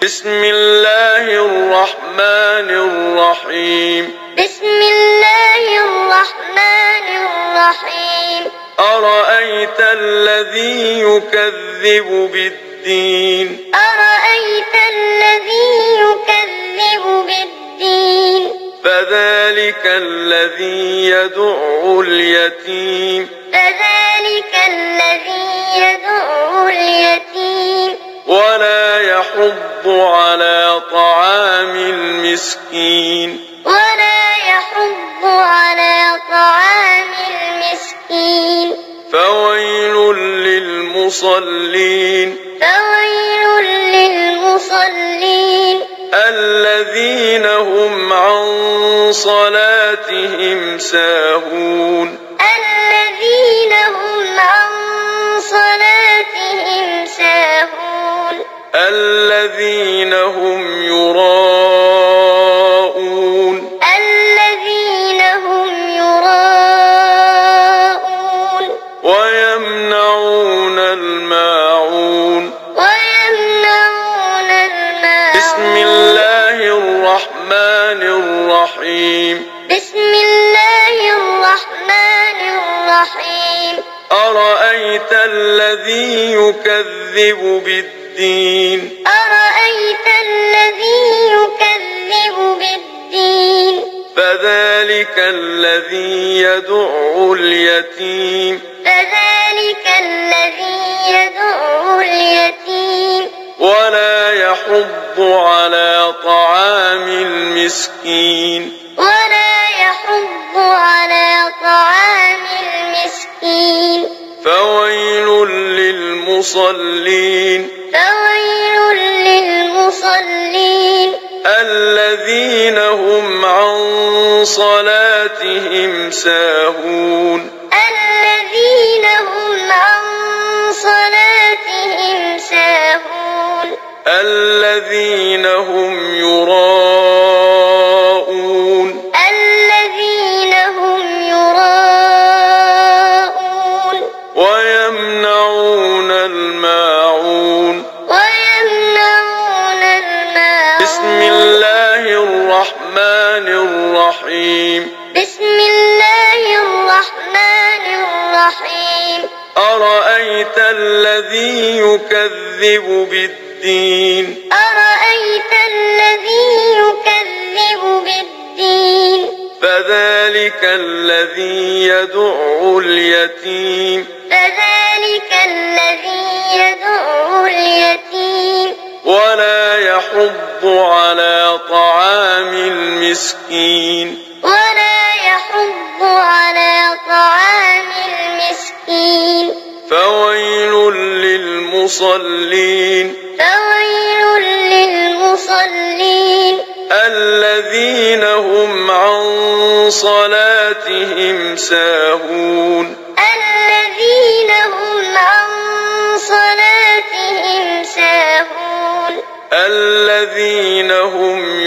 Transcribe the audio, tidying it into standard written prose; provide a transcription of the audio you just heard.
بسم الله الرحمن الرحيم بسم الله الرحمن الرحيم أرأيت الذي يكذب بالدين أرأيت الذي يكذب بالدين فذلك الذي يدع اليتيم فذلك الذي يدع اليتيم ولا يحض على طعام المسكين ولا يحض على طعام المسكين فويل للمصلين فويل للمصلين الذين هم عن صلاتهم ساهون الذين هم عن صلاتهم ساهون الذين هم يراءون الذين هم يراءون ويمنعون الماعون ويمنعون الماعون بسم الله الرحمن الرحيم بسم الله الرحمن الرحيم أرأيت الذي يكذب بالدين أرأيت الذي يكذب بالدين فذلك الذي يدع اليتيم فذلك الذي يدع اليتيم ولا يحض على طعام المسكين ولا يحض على طعام المسكين فويل للمصلين فويل للمصلين الذين هم عن صلاتهم ساهون الذين هم عن صلاتهم ساهون الذين هم يراءون الذين هم يراءون ويمنعون الماعون ويمنعون الماعون بسم الله الرحمن الرحيم بسم الله الرحمن الرحيم أرأيت الذي يكذب بالدين أرأيت الذي يكذب بالدين فذلك الذي يدع اليتيم فذلك الذي يدع اليتيم ولا يحض على طعام المسكين ولا يحض على طعام المسكين فويل للمصلين فويل للمصلين الذين هم عن صلاتهم ساهون الذين هم عن صلاتهم ساهون الذين هم